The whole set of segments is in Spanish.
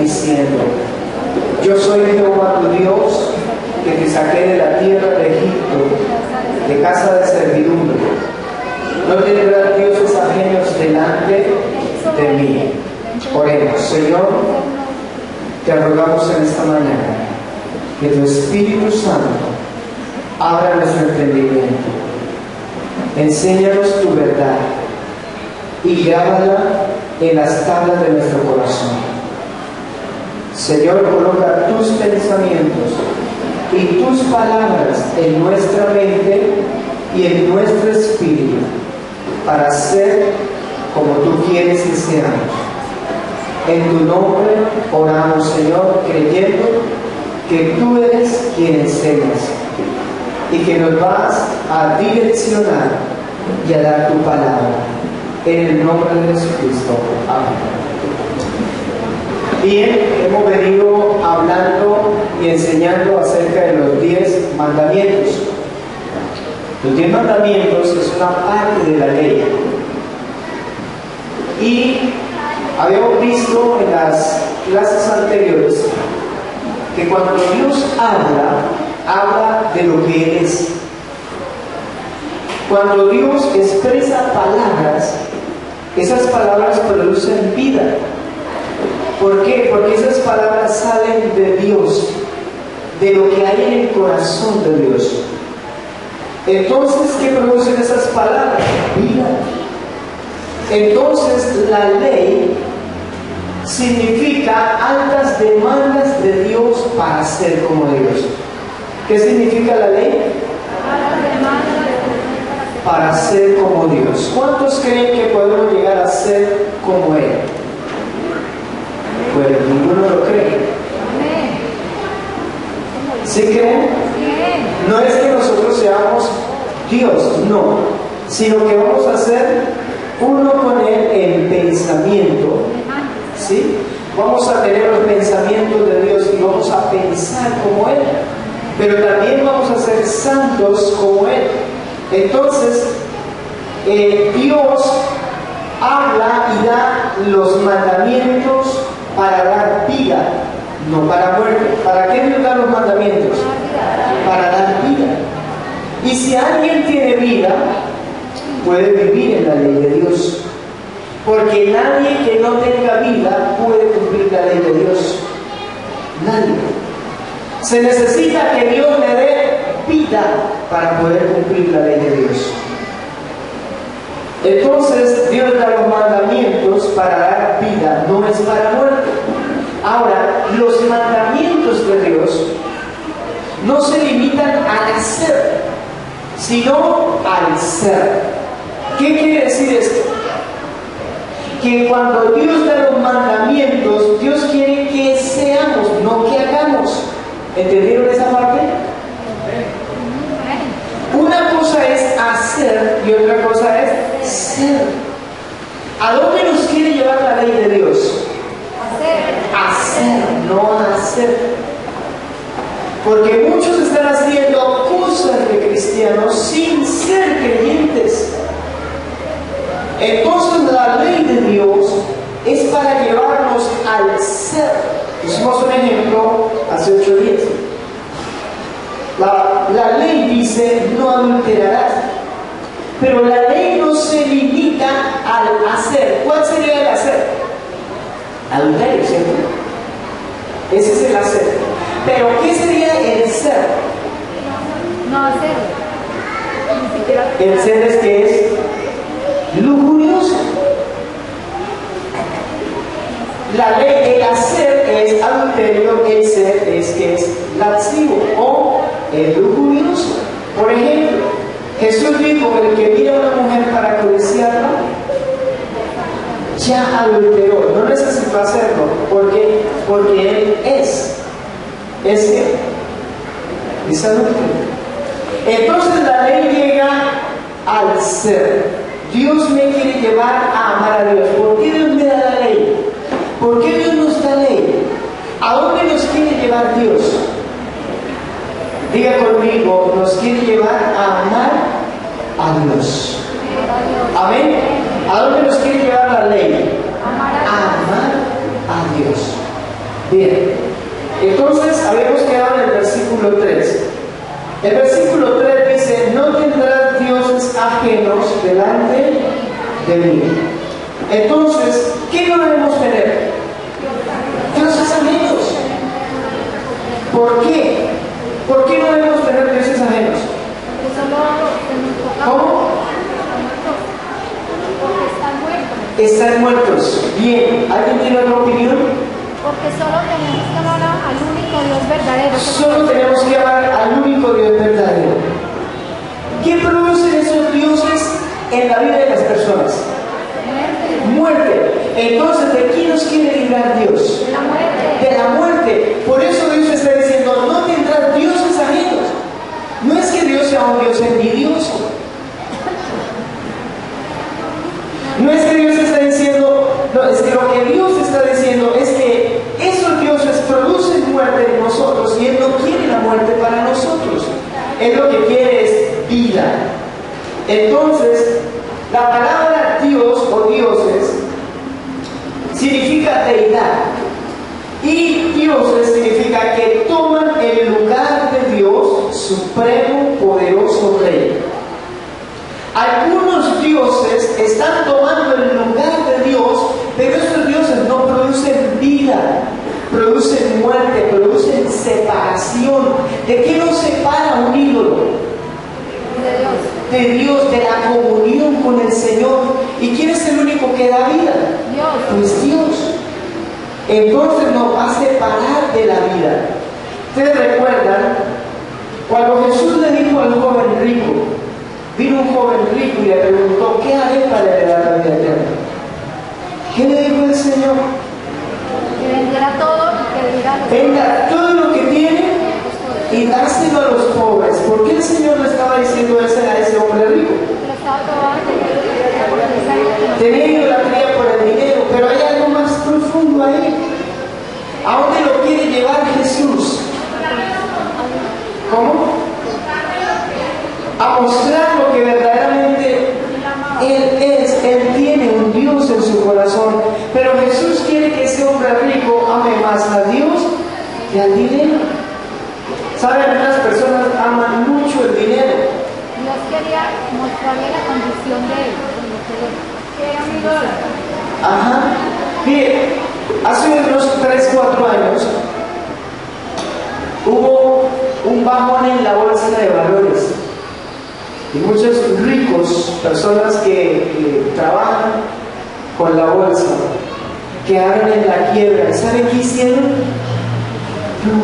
diciendo: yo soy Jehová tu Dios, que te saqué de la tierra de Egipto, de casa de servidumbre. No tendrás dioses ajenos delante de mí. Oremos. Señor, te rogamos en esta mañana que tu Espíritu Santo abra nuestro entendimiento, enséñanos tu verdad y grábala en las tablas de nuestro corazón. Señor, coloca tus pensamientos y tus palabras en nuestra mente y en nuestro espíritu para ser como tú quieres que seamos. En tu nombre oramos, Señor, creyendo que tú eres quien enseñas y que nos vas a direccionar y a dar tu palabra. En el nombre de Jesucristo. Amén. Bien, hemos venido hablando y enseñando acerca de los 10 mandamientos. Los 10 mandamientos es una parte de la ley. Y habíamos visto en las clases anteriores que cuando Dios habla de lo que Él es. Cuando Dios expresa palabras, esas palabras producen vida. ¿Por qué? Porque esas palabras salen de Dios, de lo que hay en el corazón de Dios. Entonces, ¿qué producen esas palabras? Vida. Entonces, la ley significa altas demandas de Dios para ser como Dios. ¿Qué significa la ley? Para ser como Dios. ¿Cuántos creen que podemos llegar a ser como Él? Pues ninguno lo cree. ¿Sí creen? No es que nosotros seamos Dios, no, sino que vamos a ser uno con Él en pensamiento. ¿Sí? Vamos a tener los pensamientos de Dios y vamos a pensar como Él, pero también vamos a ser santos como Él. Entonces, Dios habla y da los mandamientos para dar vida, no para muerte. ¿Para qué Dios da los mandamientos? Para dar vida. Y si alguien tiene vida, puede vivir en la ley de Dios. Porque nadie que no tenga vida puede cumplir la ley de Dios. Nadie. Se necesita que Dios le dé vida para poder cumplir la ley de Dios. Entonces, Dios da los mandamientos para dar vida, no es para muerte. Ahora, los mandamientos de Dios no se limitan al hacer, sino al ser. ¿Qué quiere decir esto? Que cuando Dios da los mandamientos, Dios quiere que seamos, no que hagamos. ¿Entendieron esa parte? Una cosa es hacer y otra cosa es ser. ¿A dónde nos quiere llevar la ley de Dios? Hacer, no hacer. Porque muchos están haciendo cosas de cristianos sin ser creyentes. Entonces la ley de Dios es para llevarnos al ser. Hicimos un ejemplo hace 8 días. La ley dice no adulterarás, pero la ley no se limita al hacer. ¿Cuál sería el hacer? Adulterio, ¿cierto? Ese es el hacer. Pero ¿qué sería el ser? No hacer. El ser es que es lujurioso. La ley, el hacer es adulterio, el ser es que es lascivo o el lujurioso. Por ejemplo, Jesús dijo: el que mira a una mujer para codiciarla, ya adulteró. No necesitó hacerlo, porque él es que es adulterio. Entonces la ley llega al ser. Dios me quiere llevar a amar a Dios. ¿Por qué Dios me da la ley? ¿Por qué Dios nos da ley? ¿A dónde nos quiere llevar Dios? Diga conmigo, nos quiere llevar a amar a Dios. Amén. ¿A dónde nos quiere llevar la ley? A amar a Dios. Bien, entonces habíamos quedado en el versículo 3. El versículo 3 dice: no tendrás dioses ajenos delante de mí. Entonces, ¿qué no debemos tener? Dioses ajenos. ¿Por qué? ¿Por qué no debemos tener dioses ajenos? ¿Cómo? Porque están muertos. Están muertos. Bien, ¿alguien tiene otra opinión? Porque solo tenemos que amar al único Dios verdadero. Solo tenemos que amar al único Dios verdadero. ¿Qué producen esos dioses en la vida de las personas? Muerte. Entonces, ¿de quién nos quiere librar Dios? De la muerte. De la muerte. Por eso Dios está diciendo: no tendrás dioses ajenos. No es que Dios sea un Dios envidioso. No es que Dios está diciendo, no, es que lo que Dios está diciendo es que esos dioses producen muerte en nosotros y Él no quiere la muerte para nosotros. Él lo que quiere es vida. Entonces, la palabra Dios o dioses significa deidad. Y dioses significa que toman el lugar de Dios, supremo, poderoso Rey. Algunos dioses están tomando el lugar de Dios, pero estos dioses no producen vida, producen muerte, producen separación. ¿De qué nos separa un ídolo? De Dios, de la comunión con el Señor. ¿Y quién es el único que da vida? Dios. Pues Dios. Entonces nos va a separar de la vida. ¿Ustedes recuerdan cuando Jesús le dijo al joven rico? Vino un joven rico y le preguntó: ¿qué haré para heredar la vida eterna? ¿Qué le dijo el Señor? Que vendiera todo y que diera lo que Venda todo lo que tiene y dáselo a los pobres. ¿Por qué el Señor le estaba diciendo eso a ese hombre rico? lo estaba tomando. Tenía idolatría por el dinero, pero hay algo más profundo ahí. ¿A dónde lo quiere llevar Jesús? ¿Cómo? A mostrar lo que verdaderamente Él es. Él tiene un Dios en su corazón. Pero Jesús quiere que ese hombre rico ame más a Dios que al dinero. ¿Saben? Algunas personas aman mucho el dinero. Dios quería mostrarle la condición de él. Ajá. Mire, hace unos 3-4 años hubo un bajón en la bolsa de valores. Y muchos ricos, personas que trabajan con la bolsa, quedaron en la quiebra. ¿Saben qué hicieron?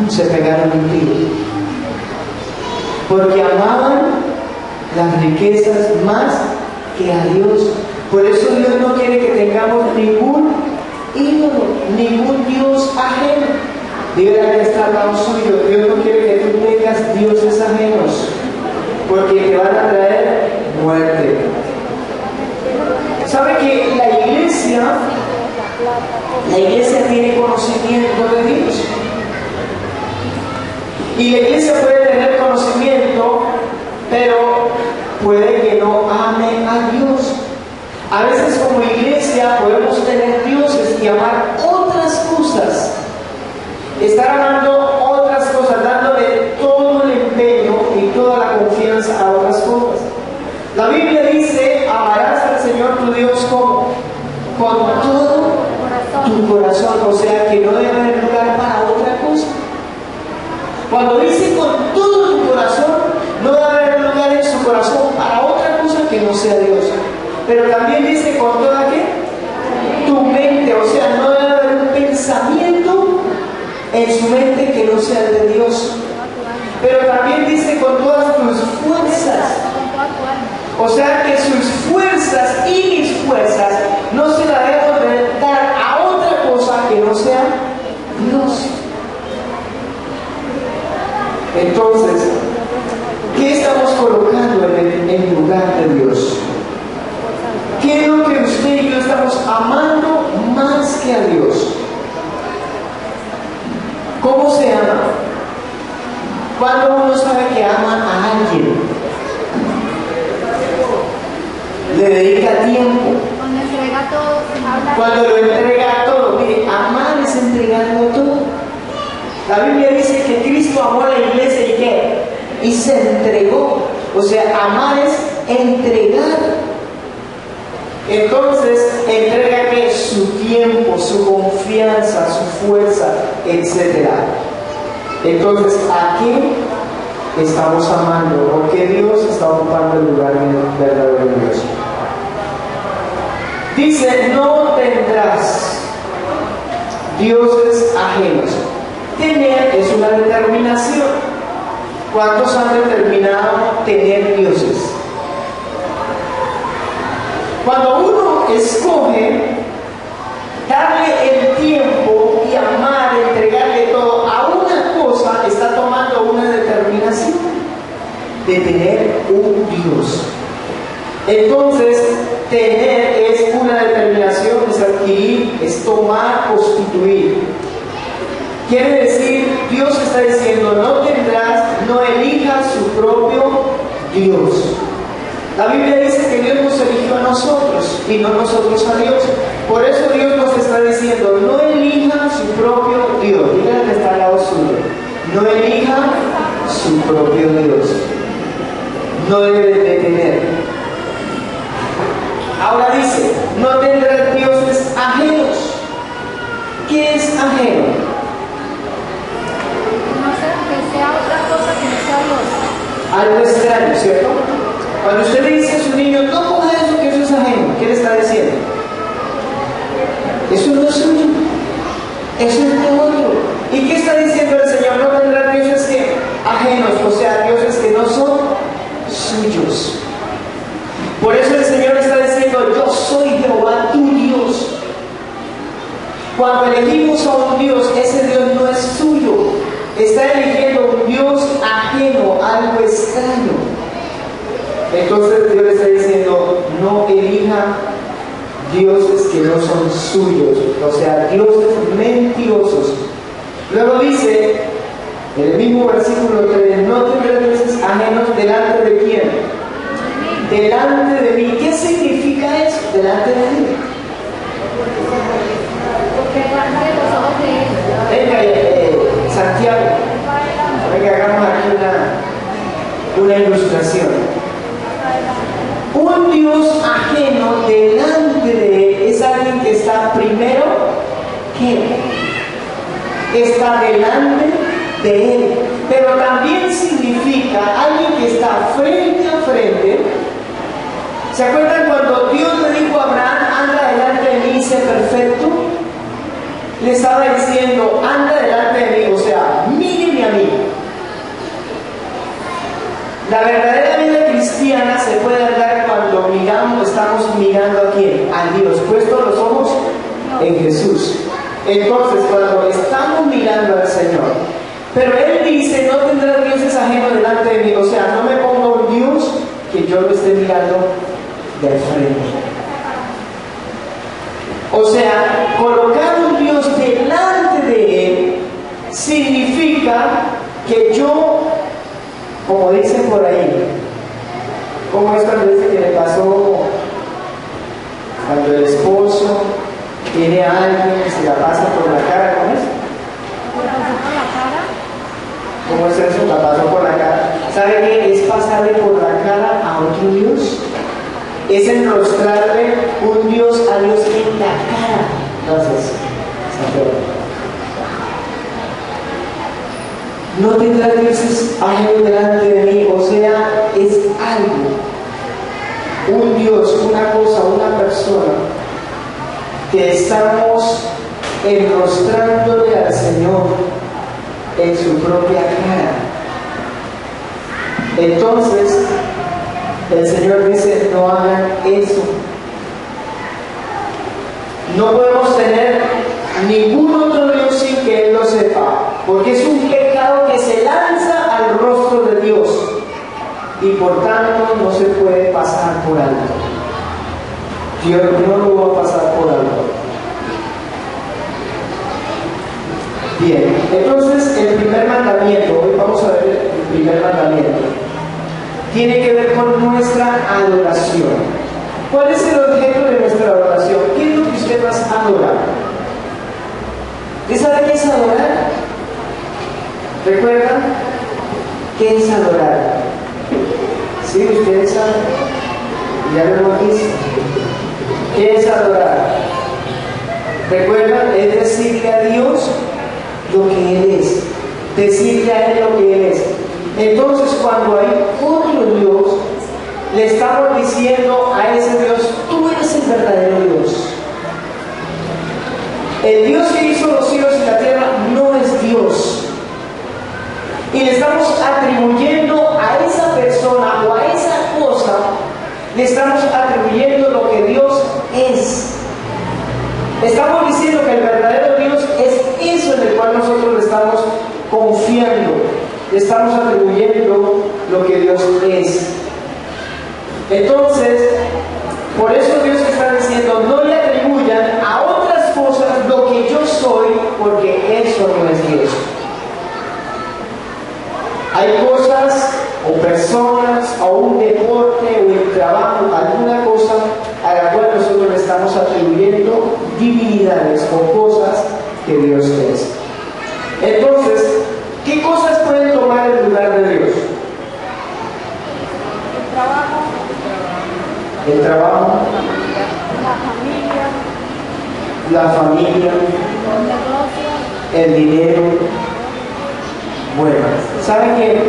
Se pegaron un tiro. Porque amaban las riquezas más que a Dios. Por eso Dios no quiere que tengamos ningún ídolo, ningún Dios ajeno. Dígale que está al lado suyo: Dios no quiere que tú tengas dioses ajenos, porque te van a traer muerte. ¿Sabe que la iglesia tiene conocimiento de Dios? Y la iglesia puede tener conocimiento, pero puede que no ame a Dios. A veces como iglesia podemos tener dioses y amar otras cosas. Estar amando otras cosas, dándole todo el empeño y toda la confianza a otras cosas. La Biblia dice: amarás al Señor tu Dios ¿cómo? Con todo tu corazón. O sea que no debe haber lugar para otra cosa. Cuando dice con todo tu corazón, no debe haber lugar en su corazón para otra cosa que no sea Dios. Pero también dice con toda ¿qué? Tu mente. O sea, no debe haber un pensamiento en su mente que no sea de Dios. Pero también dice con todas tus fuerzas. O sea que sus fuerzas y mis fuerzas no se las debemos dar a otra cosa que no sea Dios. Entonces, ¿qué estamos colocando en el lugar de Dios? ¿Qué es lo que usted y yo estamos amando más que a Dios? ¿Cómo se ama? Cuando uno sabe que ama a alguien, le dedica tiempo. Cuando entrega todo, habla. Cuando lo entrega todo. Mire, amar es entregarlo todo. y se entregó. O sea, amar es entregar. Entonces, entrega que su tiempo, su confianza, su fuerza, etc. Entonces, ¿a quién estamos amando? ¿O qué Dios está ocupando el lugar del verdadero Dios? Dice, no tendrás dioses ajenos. Tener es una determinación. ¿Cuántos han determinado tener dioses? Cuando uno escoge darle el tiempo y amar, entregarle todo a una cosa, está tomando una determinación de tener un Dios. Entonces, tener es una determinación, es adquirir, es tomar, constituir. Quiere decir, Dios está diciendo, no tendrás, no elijas su propio Dios. La Biblia dice que Dios nos eligió a nosotros y no nosotros a Dios. Por eso Dios nos está diciendo, no elija su propio Dios. Díganle que está al lado suyo. No elija su propio Dios. No debe de tener. Ahora dice, no tendrás dioses ajenos. ¿Qué es ajeno? No sé, que sea otra cosa que no sea Dios. Algo extraño, ¿cierto? Cuando usted le dice a su niño, no coja eso, que eso es ajeno, ¿qué le está diciendo? Eso no es suyo, eso es de otro. ¿Y qué está diciendo el Señor? No tendrán dioses que ajenos, o sea, dioses que no son suyos. Por eso el Señor está diciendo, yo soy Jehová, tu Dios. Cuando elegimos a un Dios, ese Dios no es suyo. Está eligiendo un Dios ajeno, algo extraño. Entonces Dios le está diciendo, no elija dioses que no son suyos, o sea, dioses mentirosos. Luego dice, en el mismo versículo 3, no tendrás dioses ajenos delante de quién. Delante de mí. ¿Qué significa eso? Delante de mí. Porque delante de los ojos de Él. Venga, Santiago, venga, hagamos aquí una ilustración. Un Dios ajeno delante de Él es alguien que está primero que Él. Está delante de Él. Pero también significa alguien que está frente a frente. ¿Se acuerdan cuando Dios le dijo a Abraham, anda delante de mí y sé perfecto? Le estaba diciendo, anda delante de mí, o sea, míreme a mí. La verdadera vida cristiana se puede dar cuando miramos, estamos mirando a quién, a Dios, puestos los ojos en Jesús. Entonces, cuando estamos mirando al Señor, pero Él dice, no tendrás dioses ajenos delante de mí, o sea, no me pongo un Dios que yo lo esté mirando de frente. O sea, colocar un Dios delante de Él significa que yo, como dicen por ahí, como esta vez que le pasó cuando el esposo tiene a alguien que se la pasa por la cara, ¿cómo es? ¿Cómo es eso? La pasó por la cara. ¿Sabe qué es pasarle por la cara a otro Dios? Es enrostrarle un Dios a Dios en la cara. Entonces, no tendrá dioses ajenos delante de mí, o sea, es algo, un Dios, una cosa, una persona que estamos enrostrándole al Señor en su propia cara. Entonces, el Señor dice, no hagan eso. No podemos tener ningún otro Dios sin que Él lo sepa, porque es un pecado que se lanza al rostro de Dios y por tanto no se puede pasar por alto. Dios no lo va a pasar por alto. Bien, entonces el primer mandamiento, hoy vamos a ver el primer mandamiento, tiene que ver con nuestra adoración. ¿Cuál es el objeto de nuestra adoración? ¿Qué es lo que usted más adora? ¿Usted sabe qué es adorar? ¿Recuerdan? ¿Qué es adorar? ¿Sí? Ustedes saben. Ya lo hemos visto. ¿Qué es adorar? ¿Recuerdan? Es decirle a Dios lo que Él es. Decirle a Él lo que Él es. Entonces, cuando hay otro Dios, le estamos diciendo a ese Dios, tú eres el verdadero Dios. El Dios que hizo los cielos y la tierra no es Dios. Y le estamos atribuyendo a esa persona o a esa cosa, le estamos atribuyendo lo que Dios es. Estamos diciendo que el verdadero Dios es eso en el cual nosotros le estamos confiando. Le estamos atribuyendo lo que Dios es. Entonces, por eso Dios está diciendo, no le atribuyan a otras cosas lo que yo soy, porque eso no es Dios. Hay cosas o personas o un deporte o el trabajo, alguna cosa a la cual nosotros le estamos atribuyendo divinidades o cosas que Dios es. Entonces, ¿qué cosas pueden tomar el lugar de Dios? El trabajo, la familia, el dinero. Bueno, ¿saben que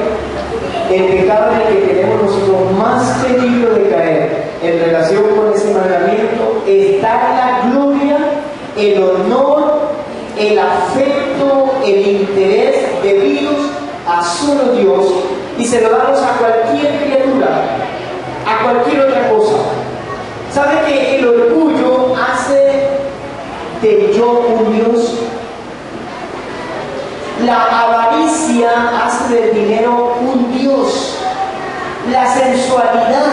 el pecado en el que tenemos nosotros más peligro de caer en relación con ese mandamiento está la gloria, el honor, el afecto, el interés debidos a solo Dios, y se lo damos a cualquier criatura, a cualquier otra cosa? ¿Saben que el orgullo hace del yo un Dios? La avaricia hace del dinero un Dios. La sensualidad,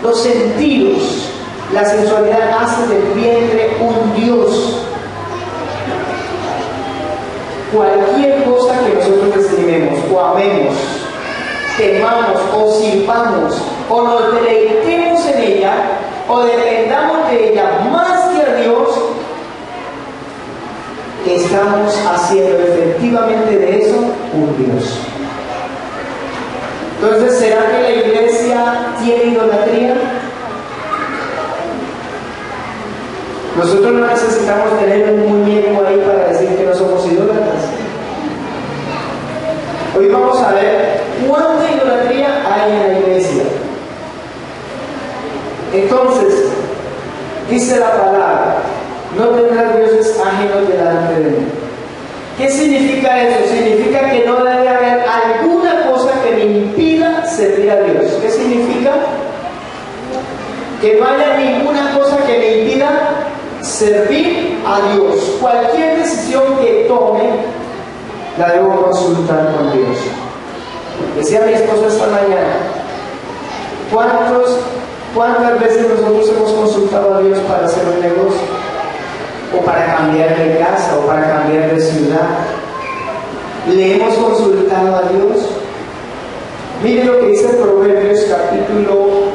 los sentidos, la sensualidad hace del vientre un Dios. Cualquier cosa que nosotros estimemos o amemos, temamos o sirvamos o nos deleitemos en ella o dependamos de ella más que a Dios, estamos haciendo efectivamente de eso un Dios. Entonces, ¿será que la iglesia tiene idolatría? Nosotros no necesitamos tener un muñeco ahí para decir que no somos idólatras. Hoy vamos a ver cuánta idolatría hay en la iglesia. Entonces, dice la palabra, no tendrás dioses ajenos delante de mí. ¿Qué significa eso? Significa que no debe haber alguna cosa que me impida servir a Dios. ¿Qué significa? Que no haya ninguna cosa que me impida servir a Dios. Cualquier decisión que tome, la debo consultar con Dios. Decía mi esposa esta mañana, ¿cuántas veces nosotros hemos consultado a Dios para hacer un negocio? O para cambiar de casa, o para cambiar de ciudad. ¿Le hemos consultado a Dios? Mire lo que dice Proverbios capítulo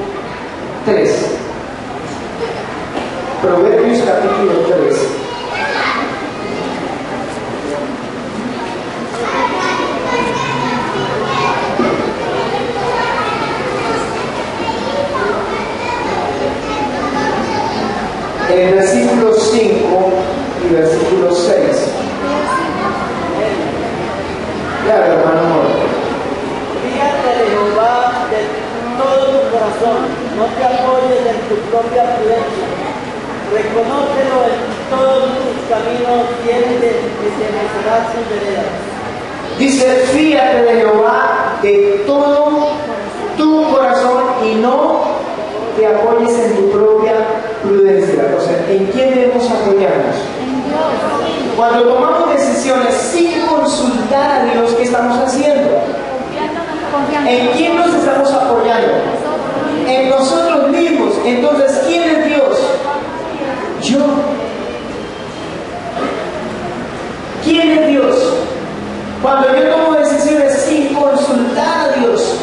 3. Proverbios capítulo 3. El versículo 5 y versículo 6. Claro, hermano amor. Fíjate de Jehová de todo tu corazón, no te apoyes en tu propia prudencia. Reconócelo en todos tus caminos y él te enseñará sus veredas. Dice, fíjate de Jehová de todo tu corazón y no te apoyes en tu propia prudencia. O sea, ¿en quién debemos apoyarnos? Cuando tomamos decisiones sin consultar a Dios, ¿qué estamos haciendo? ¿En quién nos estamos apoyando? En nosotros mismos. Entonces, ¿quién es Dios? Yo. ¿Quién es Dios? Cuando yo tomo decisiones sin consultar a Dios,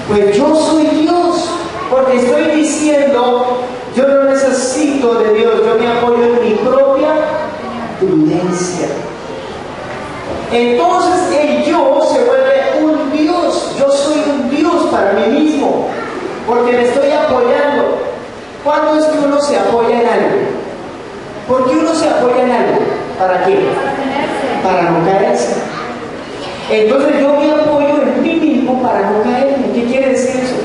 pues yo soy Dios, porque estoy diciendo, yo no necesito de Dios, yo me apoyo en mi propia prudencia. Entonces el yo yo se vuelve un Dios. Yo soy un Dios para mí mismo, porque me estoy apoyando. ¿Cuándo es que uno se apoya en algo? ¿Por qué uno se apoya en algo? ¿Para qué? Para no caerse. Entonces yo me apoyo en mí mismo para no caerme. ¿Qué quiere decir eso?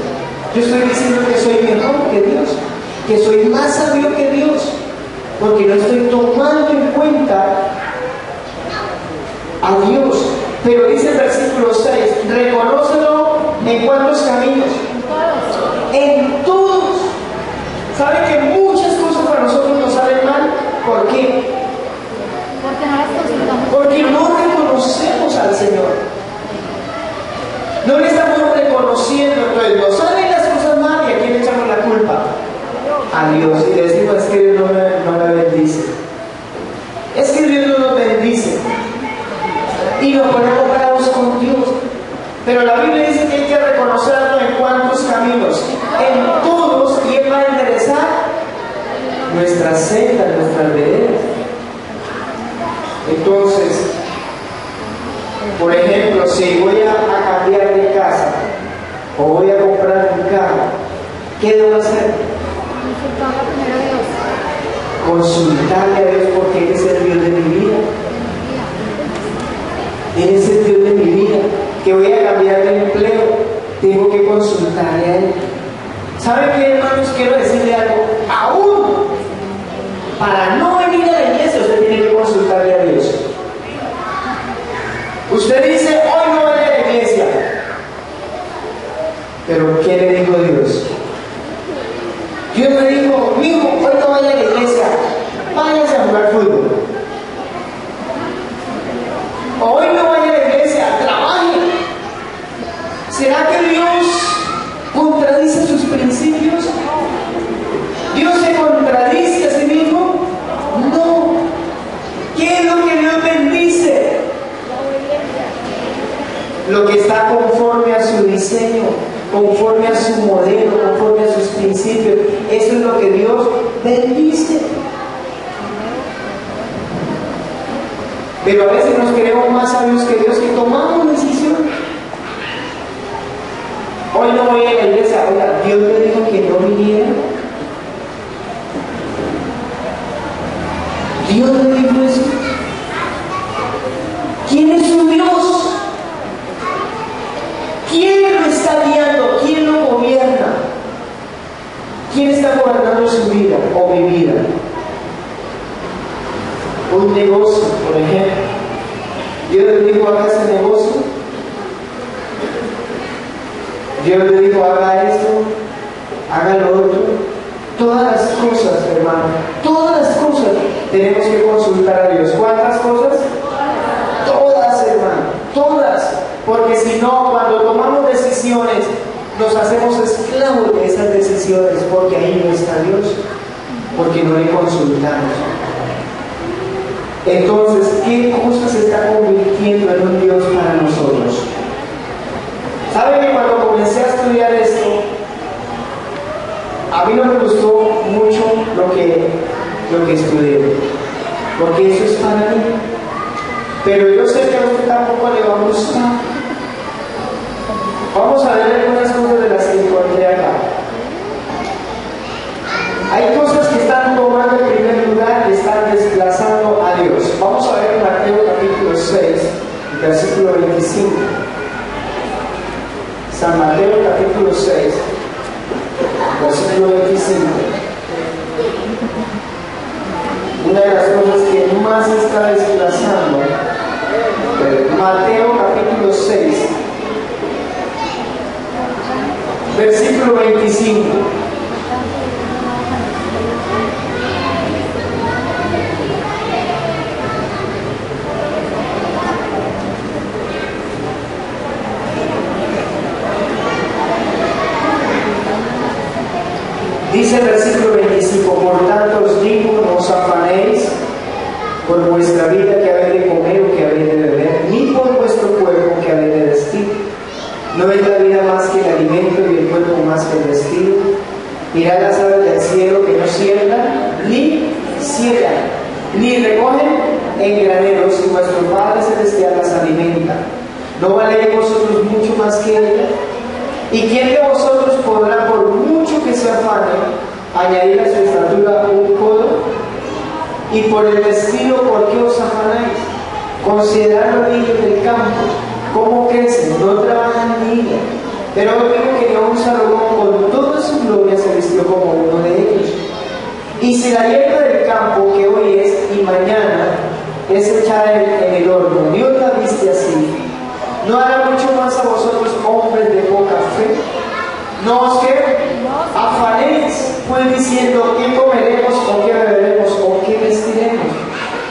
Yo estoy diciendo que soy mejor que Dios, que soy más sabio que Dios, porque no estoy tomando en cuenta a Dios. Pero dice el versículo 6, reconócelo en cuántos caminos. En todos. ¿Sabe que muchas cosas para nosotros nos salen mal? ¿Por qué? Porque no las consultamos. Porque no reconocemos al Señor. No le estamos reconociendo. Entonces nos salen las cosas mal y a quién le echamos la culpa. A Dios. Y le decimos, es que Dios no me bendice. Es que Dios no nos bendice. Y nos ponemos bravos con Dios. Pero la Biblia dice que hay que reconocerlo en cuántos caminos. En todos, y Él va a enderezar nuestras sendas, nuestras veredas. Entonces, por ejemplo, si voy a cambiar de casa o voy a comprar un carro, ¿qué debo hacer? Consultarlo primero a Dios. Consultarle a Dios, porque Él es el Dios de mi vida. Él es el Dios de mi vida. Que voy a cambiar de empleo, tengo que consultarle a Él. ¿Saben qué, hermanos? Quiero decirle algo. Aún para no venir a la iglesia, usted tiene que consultarle a Dios. Usted dice, hoy no voy a la iglesia. Pero ¿qué le dijo Dios? Dios me dijo, hijo, hoy no vaya a la iglesia, váyase a jugar fútbol. Hoy no vaya a la iglesia, trabaje. ¿Será que Dios contradice sus principios? ¿Dios se contradice a sí mismo? No. ¿Qué es lo que Dios bendice? Lo que está conforme a su diseño, conforme a su modelo, conforme a sus principios. Eso es lo que Dios bendice. Pero a veces nos creemos más sabios que Dios, que tomamos decisiones. Hoy no voy a la iglesia. Oiga, Dios me dijo que no viniera. Dios me dijo eso. ¿Quién es su Dios? ¿Quién lo está guiando? ¿Quién lo gobierna? ¿Quién está gobernando su vida o mi vida? Un negocio, por ejemplo. Dios le dijo, haga ese negocio. Dios le dijo, haga esto, haga lo otro. Todas las cosas, hermano, todas las cosas tenemos que consultar a Dios. ¿Cuántas cosas? Todas, hermano, todas. Porque si no, cuando tomamos decisiones, nos hacemos esclavos de esas decisiones, porque ahí no está Dios, porque no le consultamos. Entonces, ¿qué cosa se está convirtiendo en un Dios para nosotros? ¿Saben que cuando comencé a estudiar esto, a mí no me gustó mucho lo que estudié? Porque eso es para mí. Pero yo sé que a usted tampoco le va a gustar. Vamos a ver algunas cosas de las que encontré acá. Hay cosas que están tomando el primer lugar y están desplazando a Dios. Vamos a ver en Mateo capítulo 6, versículo 25. San Mateo capítulo 6, versículo 25. Una de las cosas que más está desplazando. Mateo capítulo 6, versículo 25. Dice el versículo 25, por tanto os digo, no os afanéis por vuestra vida que habéis de comer o que habéis de beber, ni por vuestro cuerpo que habéis de vestir. ¿No es la vida más que el alimento y el cuerpo más que el vestido? Mirad las aves del cielo que no siembran, ni ciegan, ni recogen en graneros, y vuestro Padre Celestial las alimenta. ¿No valéis vosotros mucho más que ella? ¿Y quién de vosotros podrá, por mucho que se afane, añadir a su estatura un codo? Y por el vestido, ¿por qué os afanáis? Considerad los niños del campo, cómo crecen, no trabajan ni hilan. Pero os digo que aún Salomón con toda su gloria se vistió como uno de ellos. Y si la hierba del campo, que hoy es y mañana es echada en el horno, Dios la viste así, ¿no hará mucho más a vosotros, hombres de poca fe? No os afanéis, pues diciendo, ¿qué comeremos, o qué beberemos, o qué vestiremos?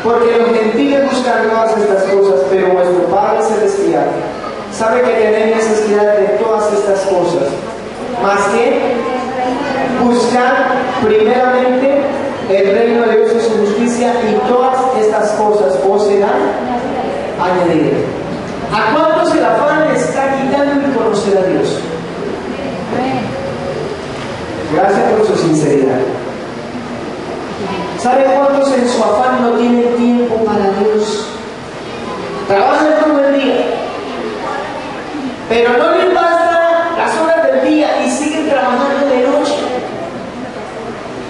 Porque los gentiles buscan todas estas cosas, pero vuestro Padre Celestial sabe que tenéis necesidad de todas estas cosas. Más que buscar primeramente el reino de Dios y su justicia, y todas estas cosas os serán añadidas. ¿A cuántos el afán le está quitando el conocer a Dios? Gracias por su sinceridad. ¿Sabe cuántos en su afán no tienen tiempo para Dios? Trabajan todo el día, pero no les basta las horas del día y siguen trabajando de noche.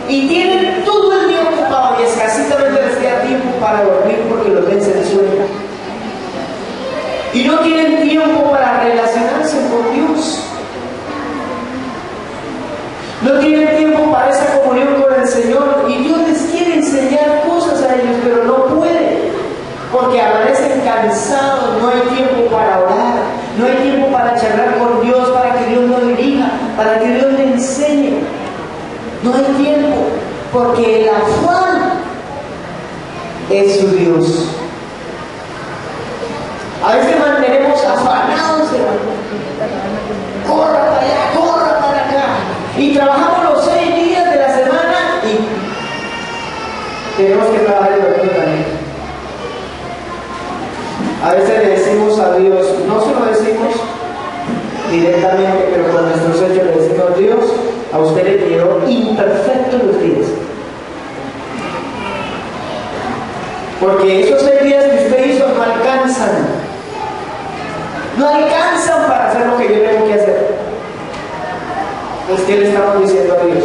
Y tienen todo el día ocupado y escasitamente les queda tiempo para dormir porque los vence el sueño. Y no tienen tiempo para relacionarse con Dios. No tienen tiempo para esa comunión con el Señor, y Dios les quiere enseñar cosas a ellos, pero no puede, porque amanecen cansados, no hay tiempo para orar, no hay tiempo para charlar con Dios, para que Dios nos dirija, para que Dios le enseñe. No hay tiempo, porque el afán es su Dios. A veces mantenemos afanados, corra para allá, corra para acá, y trabajamos los 6 días de la semana y tenemos que trabajar el domingo también. A veces le decimos a Dios, no se lo decimos directamente, pero con nuestros hechos le decimos: Dios, a usted le quedó imperfecto los días, porque esos 6 días que usted hizo no alcanzan para hacer lo que yo tengo que hacer. Pues, ¿qué le estamos diciendo a Dios?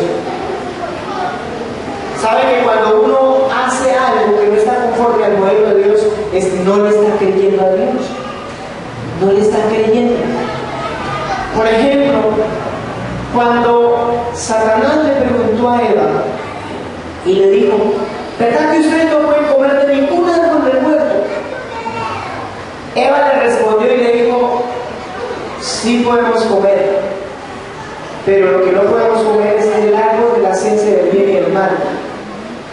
¿Sabe que cuando uno hace algo que no está conforme al modelo de Dios, no le está creyendo a Dios? No le está creyendo. Por ejemplo, cuando Satanás le preguntó a Eva y le dijo: ¿verdad que ustedes no pueden comer de ningún árbol del huerto? Eva le respondió y le dijo: sí podemos comer, pero lo que no podemos comer es el árbol de la ciencia del bien y del mal.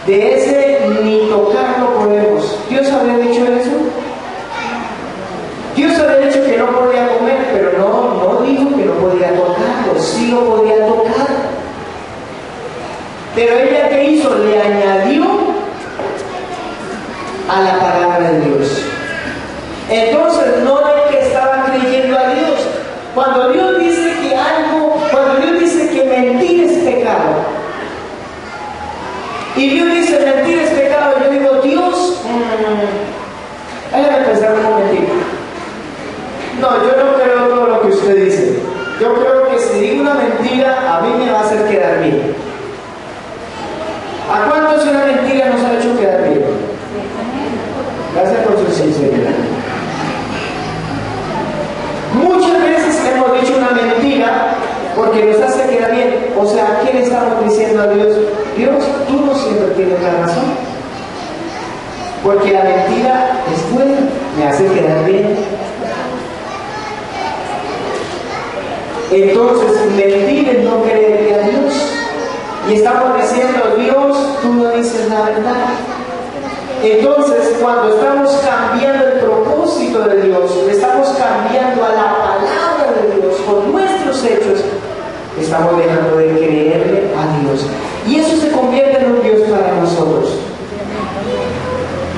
De ese ni tocarlo podemos. ¿Dios había dicho eso? Dios había dicho que no podía comer, pero no dijo que no podía tocarlo. Sí lo podía tocar. Pero ella, ¿qué hizo? Le añadió a la palabra de Dios. Entonces no es que estaba creyendo a Dios. Cuando Dios dice que mentir es pecado, y Dios dice mentir es pecado, yo digo: Dios, déjame pensar un momentito. No, yo no creo todo lo que usted dice. Yo creo que si digo una mentira, a mí me va a hacer quedar bien. ¿A cuántos una mentira nos ha hecho quedar bien? Gracias por su sinceridad. Muchas veces hemos dicho una mentira porque nos hace quedar bien. O sea, ¿qué le estamos diciendo a Dios? Dios, tú no siempre tienes la razón, porque la mentira es buena, me hace quedar bien. Entonces, mentir es no creerle a Dios, y estamos diciendo: Dios, tú no dices la verdad. Entonces, cuando estamos cambiando el propósito de Dios, estamos cambiando a la palabra de Dios con nuestros hechos, estamos dejando de creerle a Dios, y eso se convierte en un Dios para nosotros.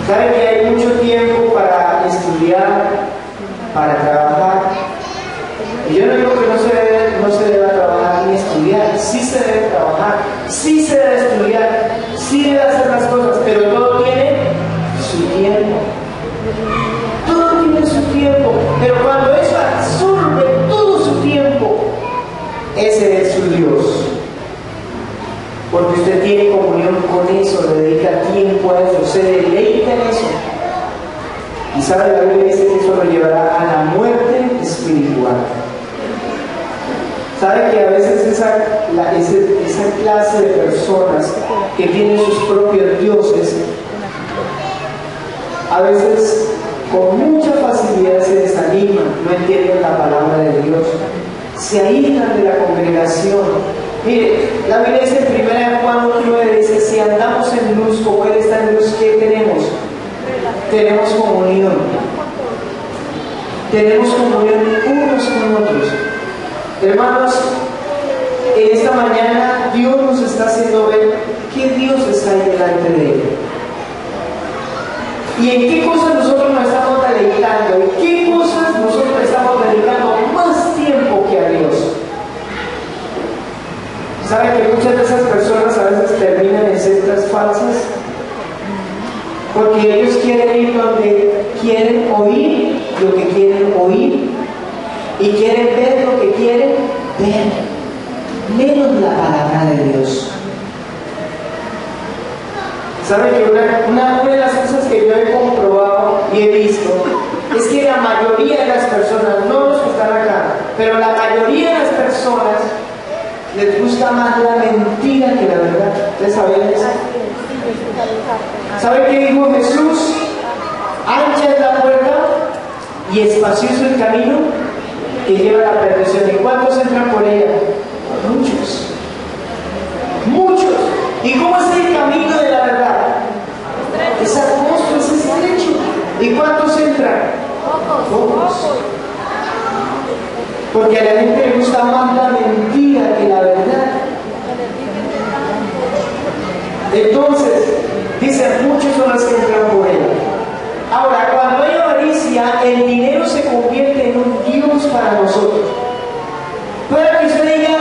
¿Saben que hay mucho tiempo para estudiar, para trabajar? Y yo no digo que no se deba trabajar ni estudiar. Sí se debe trabajar, sí se debe estudiar, sí debe hacer las cosas, pero todo tiene su tiempo. Todo tiene su tiempo. Pero cuando es porque usted tiene comunión con eso, le dedica tiempo a eso, se deleita en eso. Y sabe, la Biblia dice que eso lo llevará a la muerte espiritual. Sabe que a veces esa clase de personas que tienen sus propios dioses, a veces con mucha facilidad se desaniman, no entienden la palabra de Dios, se aíslan de la congregación. Mire, la Biblia dice en 1 Juan 9, dice, si andamos en luz como Él está en luz, ¿qué tenemos? Tenemos comunión. Tenemos comunión unos con otros. Hermanos, en esta mañana Dios nos está haciendo ver que Dios está ahí delante de Él. ¿Y en qué cosas nosotros nos estamos deleitando? ¿En qué cosas nosotros estamos dedicando más tiempo que a Dios? ¿Saben que muchas de esas personas a veces terminan en sectas falsas? Porque ellos quieren ir donde quieren oír lo que quieren oír y quieren ver lo que quieren ver, menos la palabra de Dios. ¿Saben que una de las cosas que yo he comprobado y he visto es que la mayoría de las personas, no los que están acá, pero la mayoría de las personas les gusta más la mentira que la verdad? ¿Ustedes sabían eso? ¿Saben qué dijo Jesús? Ancha es la puerta y espacioso el camino que lleva a la perdición. ¿Y cuántos entran por ella? Muchos. Muchos. ¿Y cómo es el camino de la verdad? Es angosto, es estrecho. ¿Y cuántos entran? Pocos. Porque a la gente le gusta más la mentira que la verdad. Entonces, dicen, muchos son los que entran por ella. Ahora, cuando hay avaricia, el dinero se convierte en un Dios para nosotros. Puede que usted diga,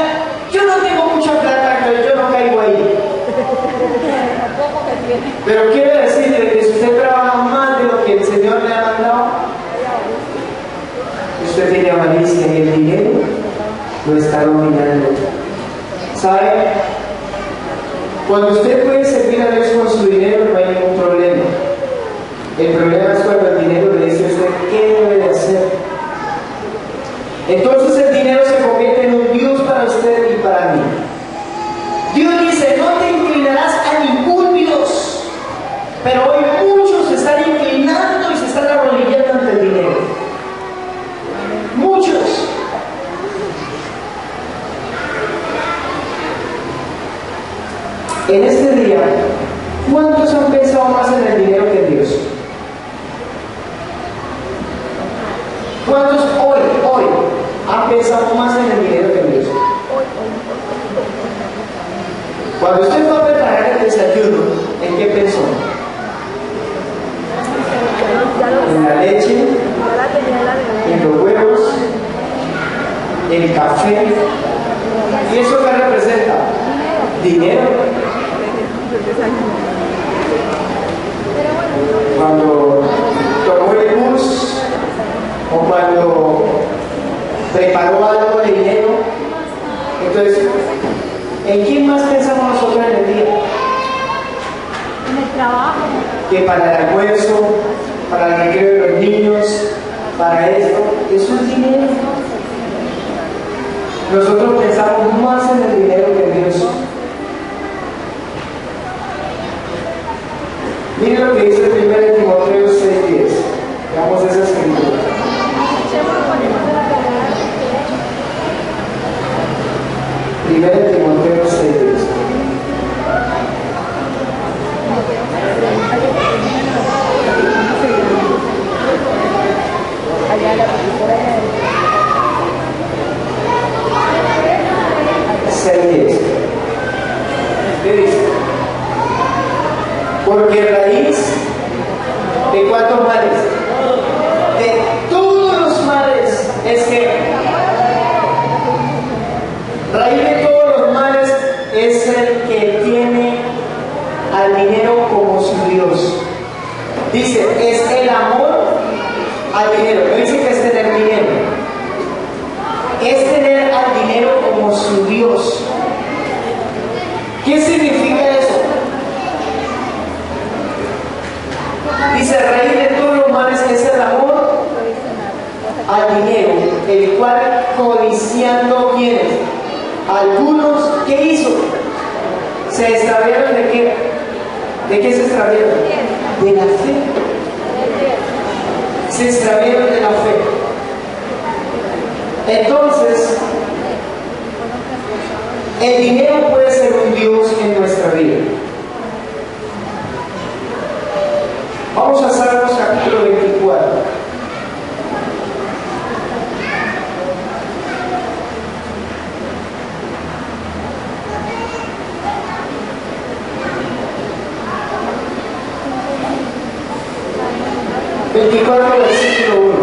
yo no tengo mucha plata, entonces yo no caigo ahí. Pero quiero decirle que si usted trabaja más de lo que el Señor le ha mandado, usted tiene avaricia y el dinero lo está dominando. ¿Sabe? Cuando usted puede servir a Dios con su dinero, no hay ningún problema. El problema es cuando el dinero le dice a usted qué debe de hacer. Entonces el dinero se convierte en un Dios para usted y para mí. Dios dice, no te inclinarás a ningún Dios. Pero hoy muchos se están inclinando y se están arrodillando ante el dinero. Muchos. En este día, ¿cuántos han pensado más en el dinero que en Dios? ¿Cuántos hoy han pensado más en el dinero que en Dios? Cuando usted va a preparar el desayuno, ¿en qué pensó? En la leche, en los huevos, en el café. ¿Y eso qué representa? Dinero. Cuando tomó el bus o cuando preparó algo de dinero, entonces, ¿en quién más pensamos nosotros en el día? En el trabajo. Que para el almuerzo, para el recreo de los niños, para esto, eso es dinero. Nosotros pensamos más en el dinero que en Dios. Miren lo que dice 1 Timoteo 6:10. Veamos esa escritura. 1 Timoteo 6:10. ¿Qué dice? Porque raíz de cuántos males, de todos los males, es que raíz de todos los males es el que tiene al dinero como su Dios. Dice, es el amor al dinero. No dice que es tener dinero, es tener al dinero como su Dios. ¿Qué significa eso? Dice, raíz de todo lo malo es el amor al dinero, el cual codiciando quienes, algunos, ¿qué hizo? ¿Se extraviaron de qué? ¿De qué se extraviaron? De la fe. Se extraviaron de la fe. Entonces, el dinero puede ser un Dios en nuestra vida. Vamos a Salmos capítulo 24. Versículo 1.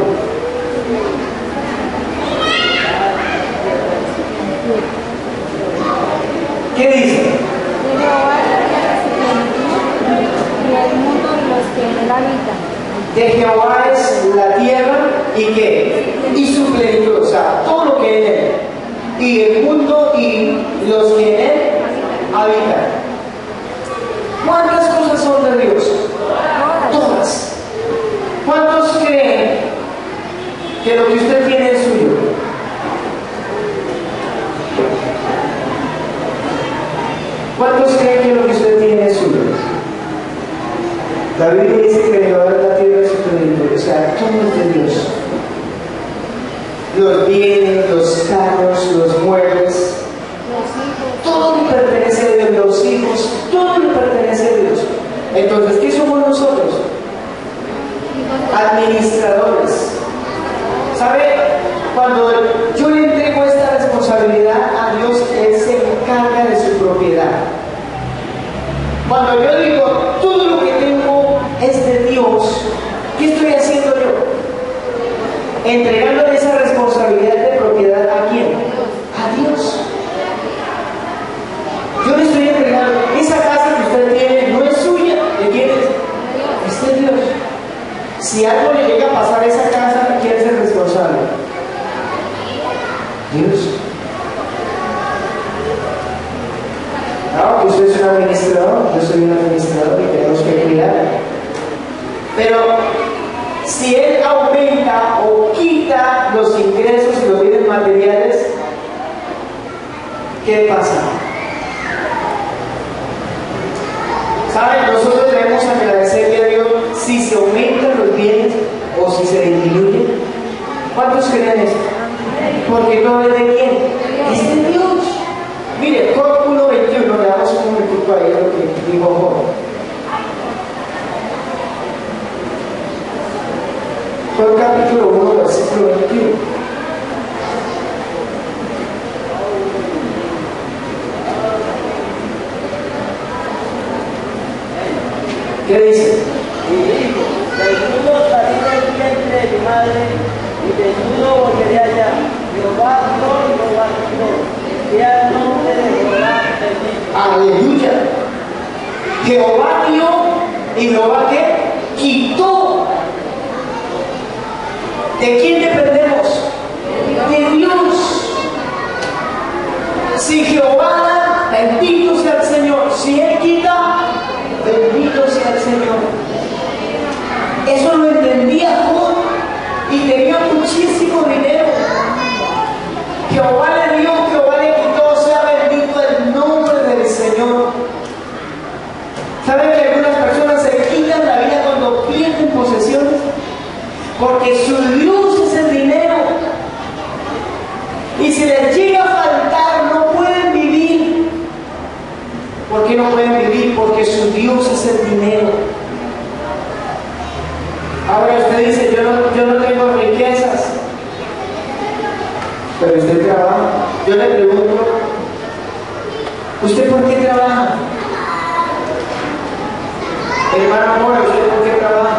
¿Qué dice? De Jehová es la tierra y su plenitud, y el mundo y los que en él habitan. De Jehová es la tierra y qué? Y su plenitud, o sea, todo lo que en él. Y el mundo y los que en él habitan. ¿Cuántas cosas son de Dios? Todas. ¿Cuántos creen que lo que usted tiene es suyo? ¿Cuántos creen que lo que usted tiene es suyo? La Biblia dice que Jehová es la tierra y su plenitud, o sea, todo es de Dios. Los bienes, los carros, los muebles, todo le pertenece a Dios, los hijos, todo le pertenece a Dios. Entonces, ¿qué somos nosotros? Administradores. ¿Sabe? Cuando yo le entrego esta responsabilidad a Dios, Él se encarga de su propiedad. Cuando yo digo, todo lo que tengo es de Dios, ¿qué estoy haciendo yo? Entregándole esa responsabilidad de propiedad ¿a quién? A Dios. Yo le estoy entregando, esa casa que usted tiene no es suya, ¿de quién es? Es de Dios. Si algo le llega a pasar a esa casa, ¿quién es el responsable? Dios. Claro que usted es un administrador, yo soy un administrador y tenemos que cuidar. Pero si él aumenta o quita los ingresos y los bienes materiales, ¿qué pasa? ¿Saben? Nosotros debemos agradecerle a Dios si se aumentan los bienes o si se disminuyen. ¿Cuántos creen eso? Porque no es de quién, es de Dios. Mire, Job 1:21, le damos un momentito ahí a lo que dijo Job. Job capítulo 1, versículo 21. ¿Qué dice? Y dijo, desnudo salí del vientre de mi madre, y desnudo volveré allá. Jehová no lo va a hacer. Sea el nombre de Jehová bendito. Aleluya. Jehová dio y Jehová ¿qué? Quitó. ¿De quién dependemos? De Dios. Si Jehová da, bendito sea el Señor. Si Él quita, bendito sea el Señor. Eso lo entendía Job y tenía muchísimo dinero. Jehová le dio, Jehová le quitó, sea bendito el nombre del Señor. ¿Saben que algunas personas se quitan la vida cuando pierden posesiones? Porque su Dios es el dinero. Y si les llega a faltar, no pueden vivir. ¿Por qué no pueden vivir? Porque su Dios es el dinero. Ahora usted dice, yo no tengo riquezas. Pero usted trabaja. Yo le pregunto, ¿usted por qué trabaja? Hermano Mora, ¿usted por qué trabaja?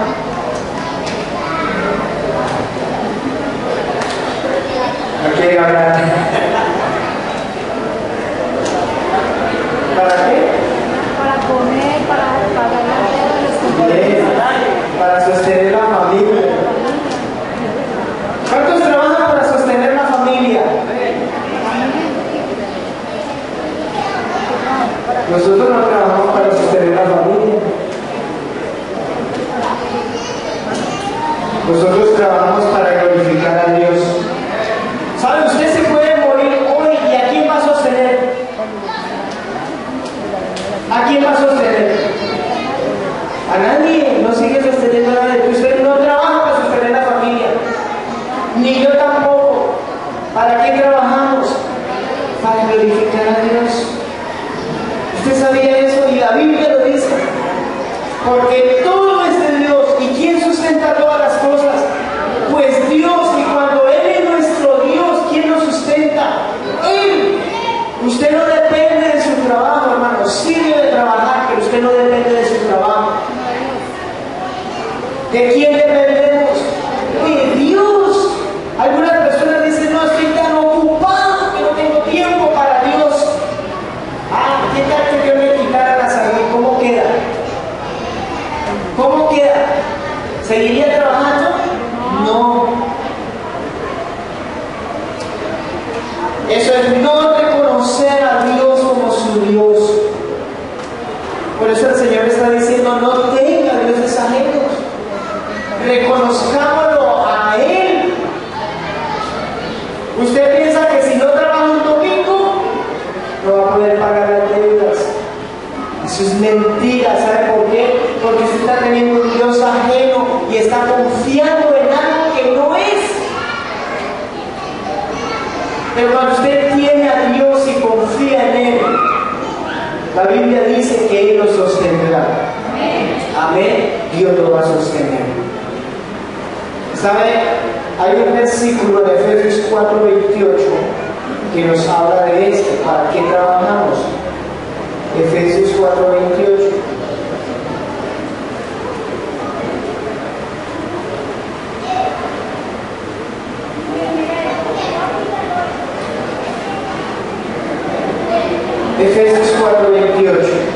¿A qué ganar? ¿Para qué? Para comer, para pagar las deudas, Para sostener la familia. ¿Cuántos trabajan para sostener la familia? Los Nosotros no trabajamos para sostener la familia. Nosotros trabajamos para glorificar a Dios. ¿Sabe? Usted se puede morir hoy y ¿a quién va a sostener? ¿A quién va a sostener? A nadie. No sigue sosteniendo a nadie. Usted no trabaja para sostener la familia. Ni yo tampoco. ¿Para qué trabajamos? Para glorificar a Dios. ¿Usted sabía eso? Y la Biblia lo dice. Porque todo es de Dios. ¿Y quién sustenta todas las cosas? Pues Dios. Y cuando Él es nuestro Dios, ¿quién nos sustenta? Él. Usted no depende de su trabajo, hermano. Sí debe trabajar, pero usted no depende de su trabajo. ¿De quién dependemos? De Dios. Algunas personas dicen, no, estoy tan ocupado que no tengo tiempo para Dios. Ah, ¿qué tal que Dios me quitara la salud? ¿Cómo queda? ¿Cómo queda? ¿Seguiría trabajando? No. Eso es no reconocer a Dios como su Dios. Por eso el Señor está diciendo, no tenga dioses ajenos. Reconozcámoslo a Él. Usted piensa que si no trabaja un domingo, no va a poder pagar las deudas. Eso es mentira. ¿Sabe por qué? Porque usted está teniendo un Dios ajeno y está confiando en algo que no es. Pero cuando usted tiene a Dios y confía en Él, la Biblia dice que Él lo sostendrá. Amén. Dios lo va a sostener. ¿Sabe? Hay un versículo de Efesios 4:28 que nos habla de esto. ¿Para qué trabajamos? Efesios 4:28. Efesios 4:28.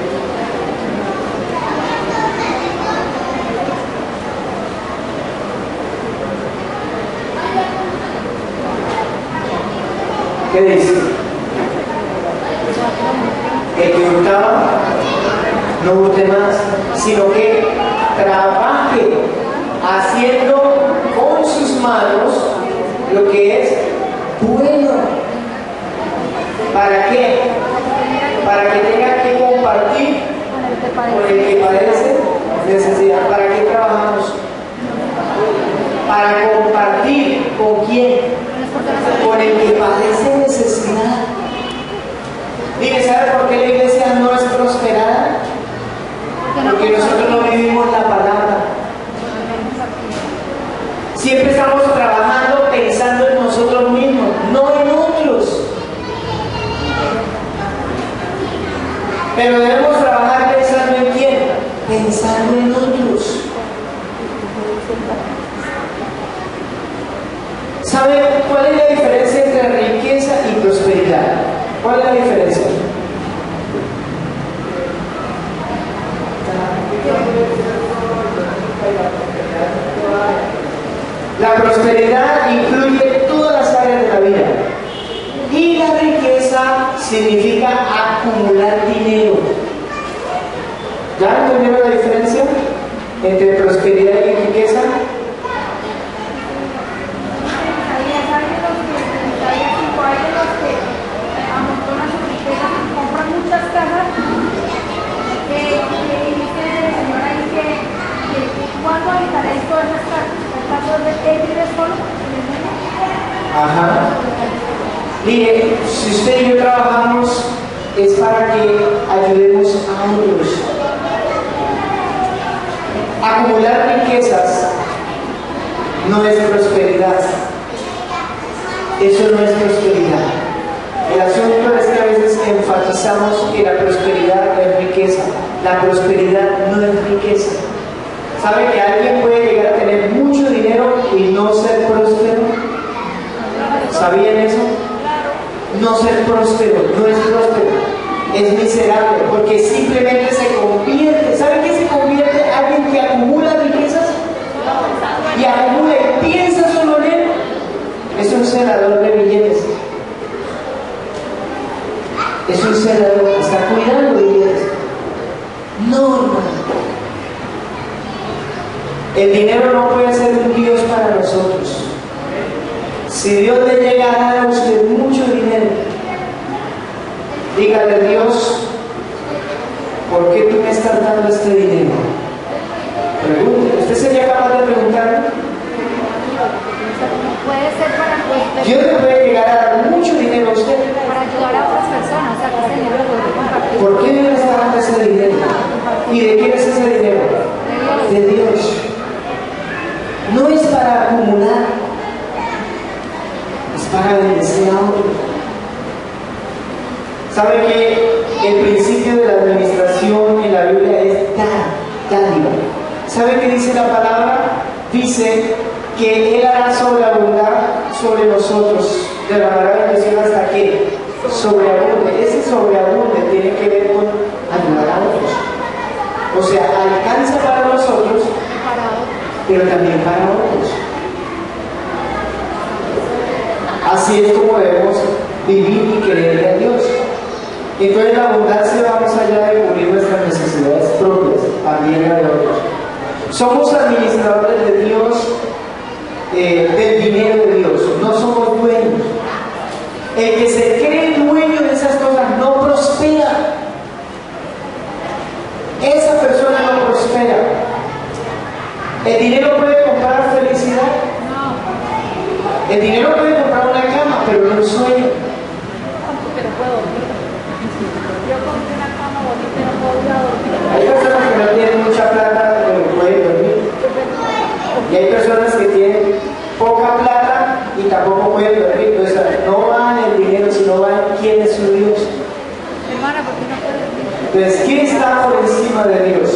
¿Qué dice? El que hurtaba, no hurte más, sino que trabaje haciendo con sus manos lo que es bueno. ¿Para qué? Para que tenga que compartir con el que padece necesidad. ¿Para qué trabajamos? Para compartir con quién? Con el que padece necesidad. Mire, ¿sabe por qué la iglesia no es prosperada? Porque nosotros no vivimos la palabra. Siempre estamos trabajando pensando en nosotros mismos, no en otros. Pero debemos trabajar pensando en quién, pensando en otros. ¿Sabe cuál es la diferencia entre riqueza y prosperidad? ¿Cuál es la diferencia? La prosperidad incluye todas las áreas de la vida. Y la riqueza significa acumular dinero. ¿Ya entendieron la diferencia entre prosperidad y riqueza? Ajá. Mire, si usted y yo trabajamos es para que ayudemos a otros. Acumular riquezas no es prosperidad. Eso no es prosperidad. El asunto es que a veces enfatizamos que la prosperidad no es riqueza. La prosperidad no es riqueza. ¿Sabe que alguien puede llegar a tener mucho dinero y no ser próspero? ¿Sabían eso? No ser próspero, no es próspero, es miserable, porque simplemente se convierte. ¿Sabe qué se convierte? Alguien que acumula riquezas y acumula y piensa solo en él. Es un celador de billetes. Es un celador, está cuidando billetes. El dinero no puede ser un Dios para nosotros. Si Dios le llega a dar a usted mucho dinero, dígale: Dios, ¿por qué tú me estás dando este dinero? Pregunte. ¿Usted sería capaz de preguntarle? Puede ser para Dios le puede llegar a dar mucho dinero a usted. para ayudar a otras personas, o sea, que ese dinero lo puede compartir. ¿Por qué Dios le está dando ese dinero? ¿Y de quién es ese dinero? De Dios. No es para acumular, es para bendecir a otros. ¿Sabe que el principio de la administración en la Biblia es dádiva? ¿Sabe qué dice la palabra? Dice que Él hará sobreabundar sobre nosotros, derramará bendición hasta que sobreabunde. Ese sobreabunde tiene que ver con ayudar a otros. O sea, alcanza para nosotros, pero también para otros. Así es como debemos vivir y creerle a Dios. Entonces la abundancia va más allá de cubrir nuestras necesidades propias, también la de otros. Somos administradores de Dios, del dinero de Dios, no somos dueños. El que se cree dueño de esas cosas no prospera. Esa persona no prospera. ¿El dinero puede comprar felicidad? No. El dinero puede comprar una cama, pero no un sueño. Pero puedo dormir. Yo compré una cama bonita y no puedo ir a dormir. Hay personas que no tienen mucha plata, pero pueden dormir. Y hay personas que tienen poca plata y tampoco pueden dormir. Entonces, no va en el dinero, sino va en quién es su Dios. Hermana, ¿por qué no puedo dormir? Entonces, ¿quién está por encima de Dios?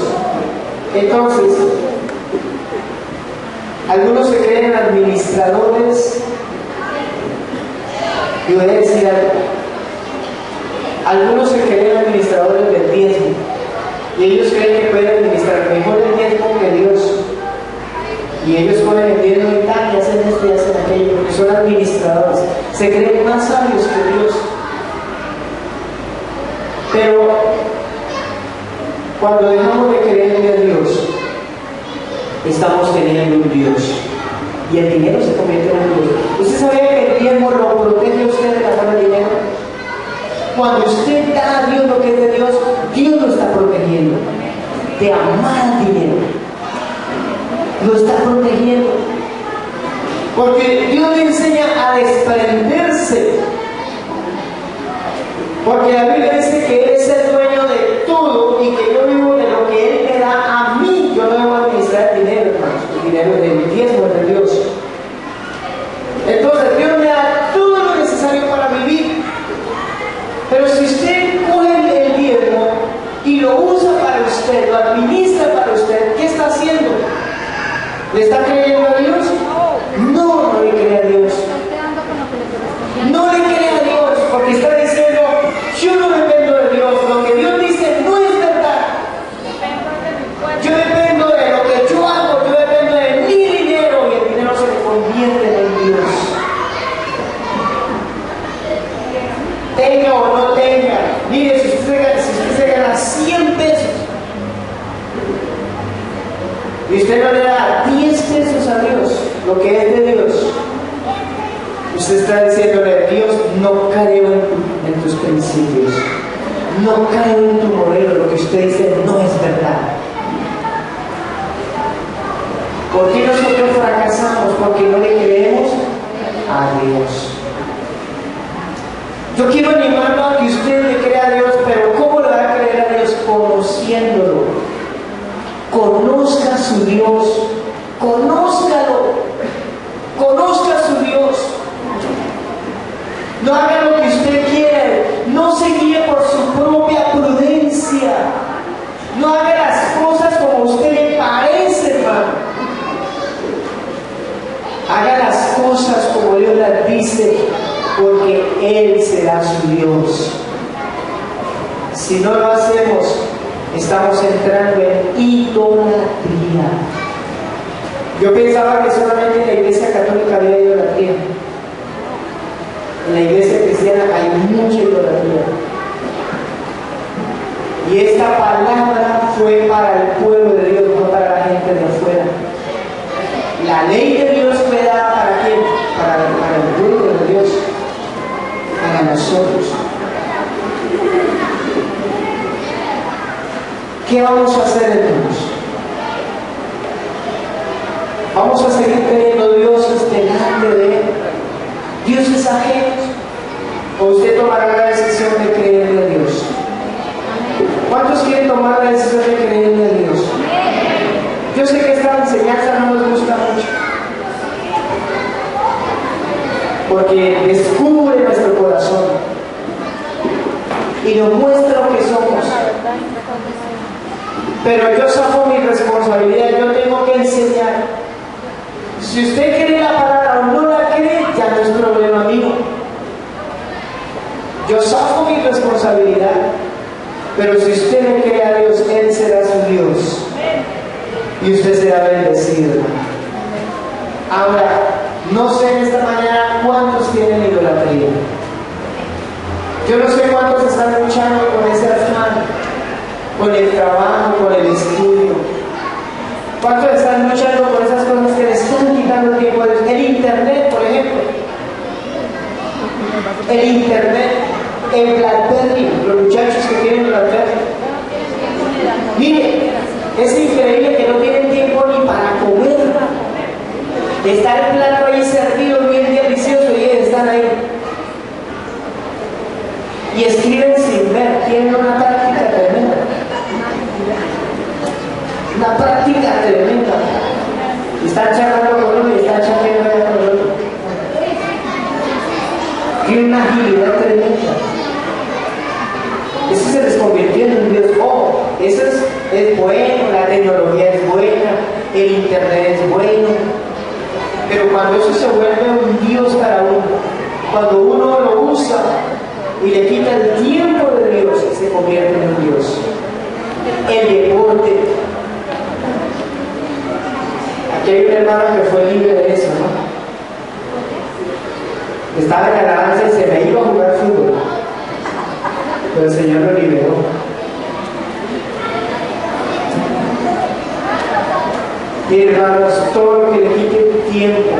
Entonces, algunos se creen administradores. Y voy a decir algo. Algunos se creen administradores del diezmo. Y ellos creen que pueden administrar mejor el diezmo que Dios. Y ellos ponen el diezmo y tal, y hacen esto y hacen aquello, porque son administradores. Se creen más sabios que Dios. Pero cuando dejamos de creerle a Dios, estamos teniendo un Dios. Y el dinero se convierte en un Dios. ¿Usted sabía que el diezmo lo protege a usted de la mano del dinero? Cuando usted da a Dios lo que es de Dios, Dios lo está protegiendo de amar al dinero. Lo está protegiendo. Porque Dios le enseña a desprenderse. Porque la Biblia dice que Él es el dueño de todo y que yo vivo de lo que Él me da a mí. Yo no debo administrar el dinero, hermanos. El dinero del diezmo es de Dios. Entonces Dios me da todo lo necesario para vivir. Pero si usted coge el diezmo y lo usa para usted, lo administra para usted, ¿qué está haciendo? ¿Le está creyendo a Dios? No, no le cree a Dios. No le cree a Dios porque está diciendo: yo no dependo de Dios. Lo que Dios dice no es verdad. Yo dependo de lo que yo hago. Yo dependo de mi dinero. Y el dinero se le convierte en Dios. Tenga o no tenga. Mire, si usted se gana 100 pesos y usted no le da 10 pesos a Dios, lo que es de Dios, usted está diciéndole: Dios, no creo en tus principios, no creo en tu modelo, lo que usted dice no es verdad. ¿Por qué nosotros fracasamos? Porque no le creemos a Dios. Yo quiero animarlo a que usted le crea a Dios, pero ¿cómo le va a creer a Dios? Conociéndolo. Conozca a su Dios. Conózcalo. Conozca a su Dios. No haga lo que usted quiere. No se guíe por su propia prudencia. No haga las cosas como a usted le parece, hermano. Haga las cosas como Dios las dice, porque Él será su Dios. Si no lo hacemos, estamos entrando en idolatría. Yo pensaba que solamente en la iglesia católica había idolatría. En la iglesia cristiana hay mucha idolatría. Y esta palabra fue para el pueblo de Dios, no para la gente de afuera. ¿qué vamos a hacer entonces? Vamos a seguir creyendo dioses delante de Él, dioses ajenos, o usted tomará la decisión de creerle a Dios. ¿Cuántos quieren tomar la decisión de creerle a Dios? Yo sé que esta enseñanza no nos gusta mucho, porque descubre nuestro corazón y nos muestra lo que somos. Pero yo saco mi responsabilidad, yo tengo que enseñar. Si usted cree la palabra o no la cree, ya no es problema mío. Yo saco mi responsabilidad, pero si usted le cree a Dios, Él será su Dios y usted será bendecido. Ahora, no sé en esta mañana cuántos tienen idolatría. Yo no sé cuántos están luchando con ese afán, con el trabajo, con el estudio. ¿Cuántos están luchando con esas cosas que les están quitando tiempo? El internet, por ejemplo. El internet, el BlackBerry, los muchachos que tienen BlackBerry. Mire, es increíble que no tienen tiempo ni para comer. Está el plato ahí servido, bien delicioso, y ellos están ahí. Y escriben sin ver, tienen una práctica tremenda. Una práctica tremenda. Están charlando con uno y están charlando con otro. Tienen una agilidad tremenda. Eso se les convirtió en un Dios. Oh, eso es bueno, la tecnología es buena, el internet es bueno. Pero cuando eso se vuelve un Dios para uno, cuando uno lo usa y le quita el tiempo de Dios, se convierte en un Dios. El deporte. Aquí hay una hermana que fue libre de eso, ¿no? Estaba en la alabanza y se me iba a jugar fútbol, pero el Señor lo liberó. Y hermanos, todo lo que le quite tiempo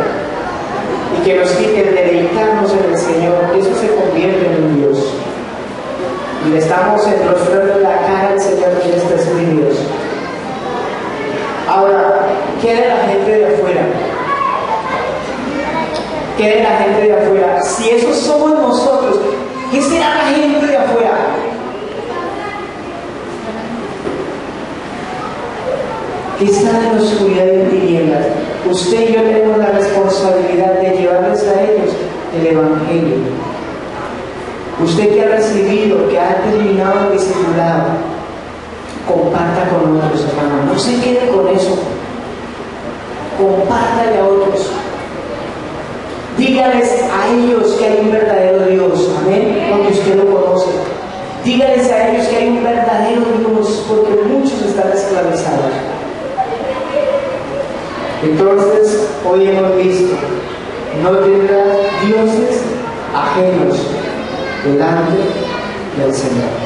y que nos quite el deleitarnos en el Señor, eso se convierte en un Dios. Y le estamos enrostrando la cara al Señor y este es mi Dios. Ahora, ¿qué de la gente de afuera? ¿Qué de la gente de afuera? Si esos somos nosotros, ¿qué será la gente de afuera? Que están en la oscuridad y en tinieblas. Usted y yo tenemos la responsabilidad de llevarles a ellos el Evangelio. Usted que ha recibido, que ha terminado el discipulado, comparta con otros, hermanos. No se quede con eso. Compártale a otros. Dígales a ellos que hay un verdadero Dios. Amén. Porque usted lo conoce. Dígales a ellos que hay un verdadero Dios, porque muchos están esclavizados. Entonces, hoy hemos visto, no tendrás dioses ajenos delante del Señor.